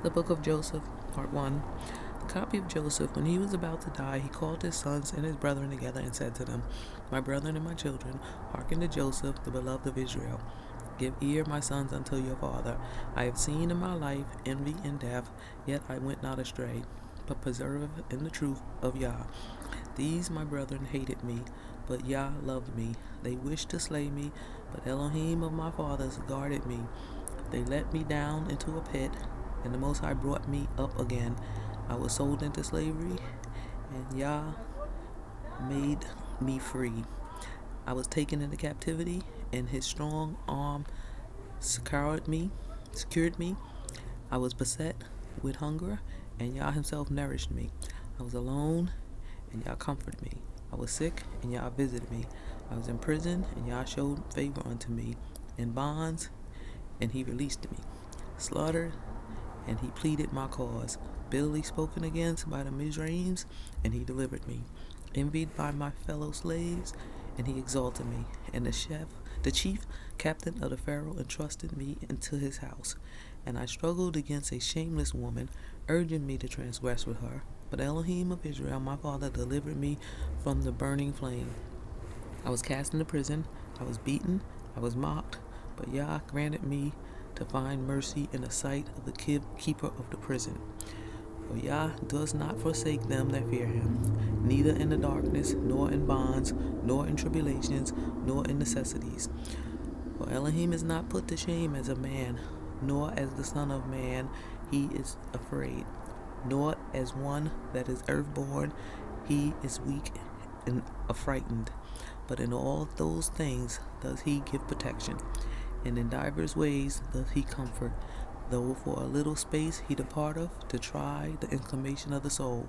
The Book of Joseph, Part 1. A copy of Joseph. When he was about to die, he called his sons and his brethren together and said to them, My brethren and my children, hearken to Joseph, the beloved of Israel. Give ear, my sons, unto your father. I have seen in my life envy and death, yet I went not astray, but preserved in the truth of Yah. These my brethren hated me, but Yah loved me. They wished to slay me, but Elohim of my fathers guarded me. They let me down into a pit, and the Most High brought me up again. I was sold into slavery, and Yah made me free. I was taken into captivity, and his strong arm secured me. I was beset with hunger, and Yah himself nourished me. I was alone, and Yah comforted me. I was sick, and Yah visited me. I was in prison, and Yah showed favor unto me. In bonds, and he released me. Slaughtered, and he pleaded my cause. Bitterly spoken against by the Mizrahims, and he delivered me. Envied by my fellow slaves, and he exalted me. And the chief captain of the Pharaoh entrusted me into his house. And I struggled against a shameless woman, urging me to transgress with her. But Elohim of Israel, my father, delivered me from the burning flame. I was cast into prison, I was beaten, I was mocked, but Yah granted me to find mercy in the sight of the keeper of the prison. For Yah does not forsake them that fear him, neither in the darkness, nor in bonds, nor in tribulations, nor in necessities. For Elohim is not put to shame as a man, nor as the son of man he is afraid, nor as one that is earthborn he is weak and affrighted. But in all those things does he give protection, and in divers ways doth he comfort, though for a little space he departeth to try the inclination of the soul.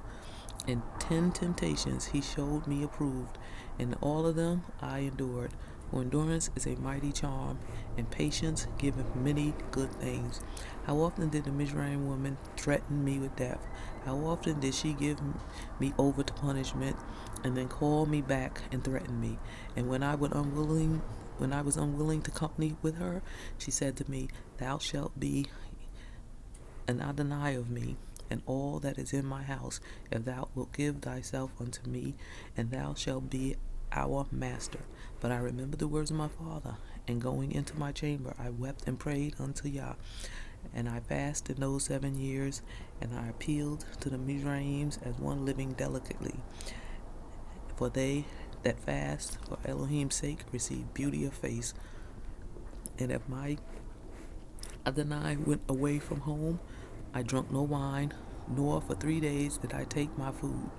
In 10 temptations he showed me approved, and all of them I endured. For endurance is a mighty charm, and patience giveth many good things. How often did the Mizraim woman threaten me with death? How often did she give me over to punishment, and then call me back and threaten me? And when I was unwilling to company with her, she said to me, Thou shalt be an Adonai of me, and all that is in my house, if thou wilt give thyself unto me, and thou shalt be our master. But I remembered the words of my father, and going into my chamber, I wept and prayed unto Yah. And I fasted those 7 years, and I appealed to the Mizrahims as one living delicately. For they that fast for Elohim's sake receive beauty of face. And if my Adonai went away from home, I drunk no wine, nor for 3 days did I take my food,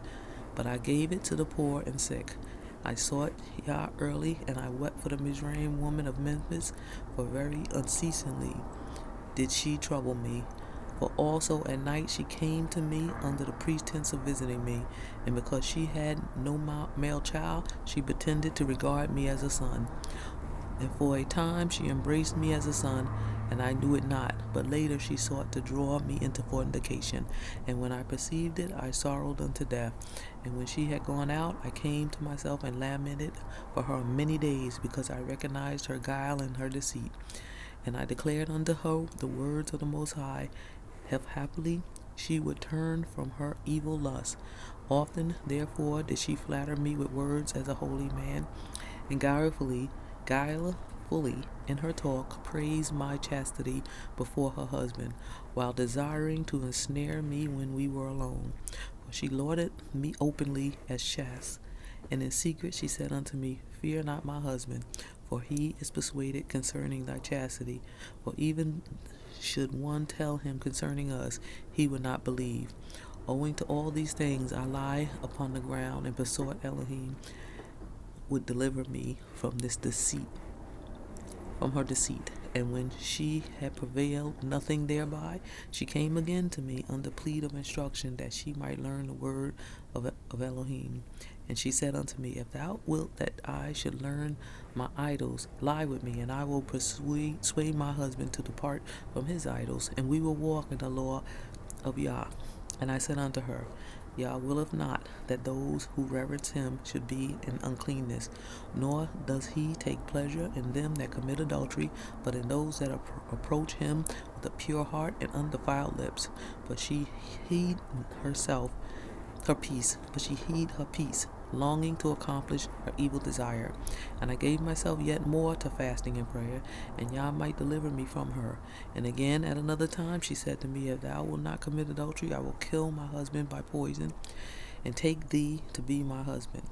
but I gave it to the poor and sick. I sought Yah early, and I wept for the Mizraim woman of Memphis, for very unceasingly did she trouble me. For also at night she came to me under the pretense of visiting me, and because she had no male child, she pretended to regard me as a son. And for a time she embraced me as a son, and I knew it not. But later she sought to draw me into fornication. And when I perceived it, I sorrowed unto death. And when she had gone out, I came to myself and lamented for her many days, because I recognized her guile and her deceit. And I declared unto her the words of the Most High, if happily she would turn from her evil lust. Often, therefore, did she flatter me with words as a holy man, and guilefully in her talk praised my chastity before her husband, while desiring to ensnare me when we were alone. For she lauded me openly as chaste, and in secret she said unto me, Fear not my husband, for he is persuaded concerning thy chastity. For even should one tell him concerning us, he would not believe. Owing to all these things, I lie upon the ground, and besought Elohim would deliver me from her deceit. And when she had prevailed nothing thereby, she came again to me under plea of instruction, that she might learn the word of Elohim. And she said unto me, If thou wilt that I should learn my idols, lie with me, and I will persuade my husband to depart from his idols, and we will walk in the law of Yah. And I said unto her, Yah willeth not that those who reverence him should be in uncleanness, nor does he take pleasure in them that commit adultery, but in those that approach him with a pure heart and undefiled lips. But she hid herself but she hid her peace, longing to accomplish her evil desire. And I gave myself yet more to fasting and prayer, and Yah might deliver me from her. And again at another time she said to me, If thou wilt not commit adultery, I will kill my husband by poison, and take thee to be my husband.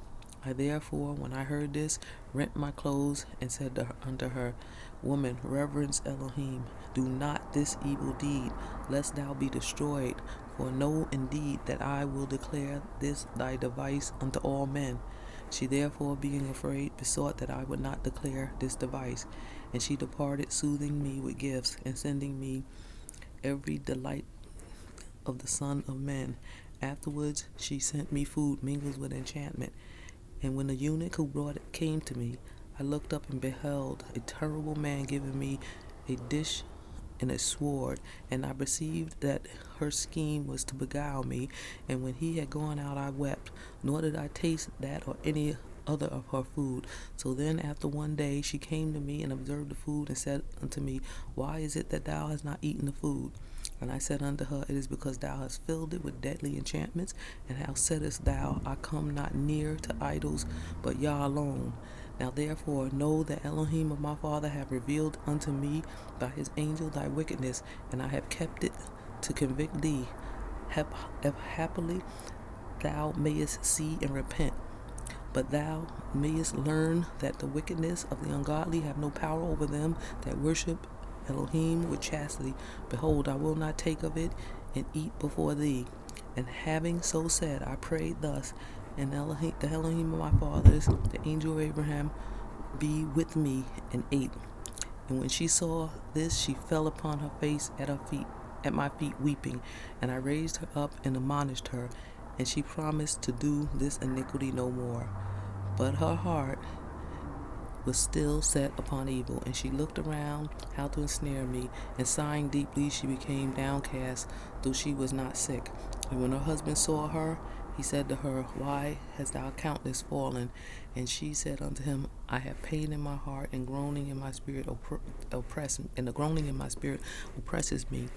I therefore, when I heard this, rent my clothes, and said unto her, Woman, reverence Elohim, do not this evil deed, lest thou be destroyed. For know indeed that I will declare this thy device unto all men. She therefore, being afraid, besought that I would not declare this device. And she departed, soothing me with gifts, and sending me every delight of the Son of Men. Afterwards she sent me food mingled with enchantment. And when the eunuch who brought it came to me, I looked up and beheld a terrible man giving me a dish and a sword, and I perceived that her scheme was to beguile me. And when he had gone out, I wept, nor did I taste that or any other of her food. So then after one day she came to me and observed the food, and said unto me, Why is it that thou hast not eaten the food? And I said unto her, It is because thou hast filled it with deadly enchantments. And how saidst thou, I come not near to idols, but Yah alone? Now therefore know that Elohim of my father hath revealed unto me by his angel thy wickedness, and I have kept it to convict thee, if happily thou mayest see and repent. But thou mayest learn that the wickedness of the ungodly have no power over them that worship Elohim with chastity. Behold, I will not take of it and eat before thee. And having so said, I prayed thus, and Elohim, the Elohim of my fathers, the angel of Abraham, be with me, and ate. And when she saw this, she fell upon her face at my feet, weeping. And I raised her up and admonished her, and she promised to do this iniquity no more. But her heart was still set upon evil, and she looked around how to ensnare me, and sighing deeply she became downcast, though she was not sick. And when her husband saw her, he said to her, Why hast thou countenance fallen? And she said unto him, I have pain in my heart, and groaning in my spirit and the groaning in my spirit oppresses me.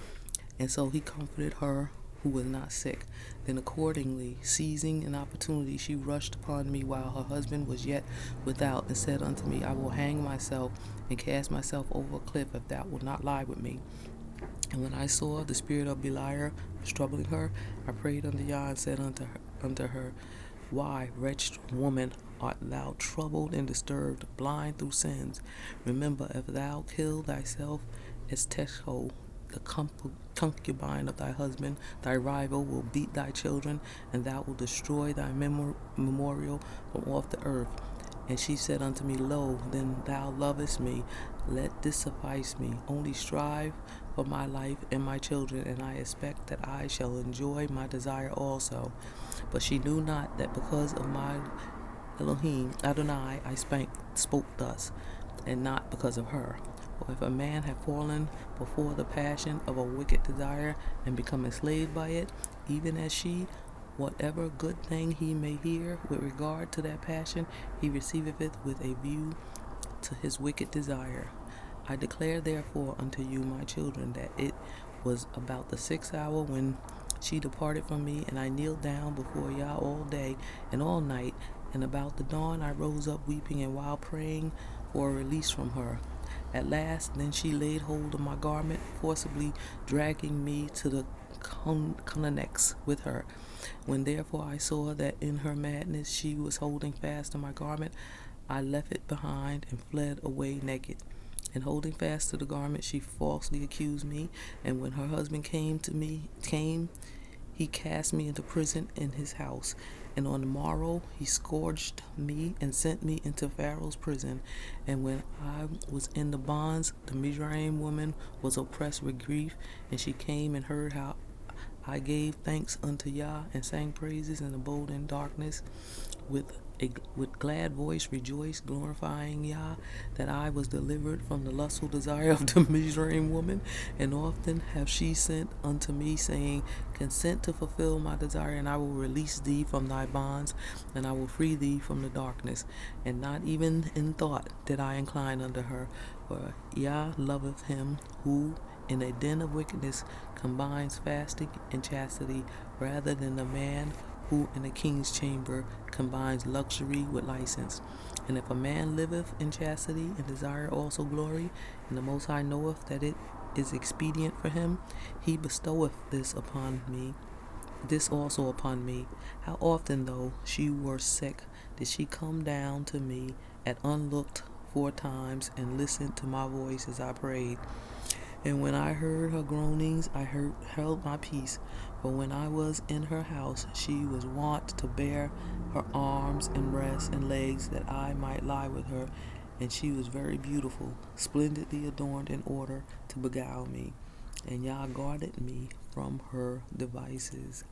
And so he comforted her who was not sick. Then accordingly, seizing an opportunity, she rushed upon me while her husband was yet without, and said unto me, I will hang myself and cast myself over a cliff if thou wilt not lie with me. And when I saw the spirit of Beliar was troubling her, I prayed unto Yah, and said unto her, Why, wretched woman, art thou troubled and disturbed, blind through sins? Remember, if thou kill thyself as Tesho, the concubine of thy husband, thy rival will beat thy children, and thou wilt destroy thy memorial from off the earth. And she said unto me, Lo, then thou lovest me. Let this suffice me. Only strive for my life and my children, and I expect that I shall enjoy my desire also. But she knew not that because of my Elohim, Adonai, I spoke thus, and not because of her. For if a man have fallen before the passion of a wicked desire, and become enslaved by it, even as she, whatever good thing he may hear with regard to that passion, he receiveth it with a view to his wicked desire. I declare therefore unto you, my children, that it was about the 6th hour when she departed from me, and I kneeled down before Yah all day and all night, and about the dawn I rose up weeping, and while praying for a release from her. At last then she laid hold of my garment, forcibly dragging me to the connects with her. When therefore I saw that in her madness she was holding fast to my garment, I left it behind and fled away naked. And holding fast to the garment, she falsely accused me. And when her husband came, he cast me into prison in his house. And on the morrow he scourged me and sent me into Pharaoh's prison. And when I was in the bonds, the Mizraim woman was oppressed with grief, and she came and heard how I gave thanks unto Yah, and sang praises, and abode in darkness with with glad voice rejoice, glorifying Yah, that I was delivered from the lustful desire of the Mizraim woman. And often have she sent unto me, saying, consent to fulfill my desire, and I will release thee from thy bonds, and I will free thee from the darkness. And not even in thought did I incline unto her, for Yah loveth him who in a den of wickedness combines fasting and chastity, rather than the man who in a king's chamber combines luxury with license. And if a man liveth in chastity and desire also glory, and the Most High knoweth that it is expedient for him, he bestoweth this also upon me. How often, though she were sick, did she come down to me at unlooked for times, and listen to my voice as I prayed. And when I heard her groanings, I held my peace. For when I was in her house, she was wont to bare her arms and breasts and legs, that I might lie with her. And she was very beautiful, splendidly adorned in order to beguile me. And Yah guarded me from her devices.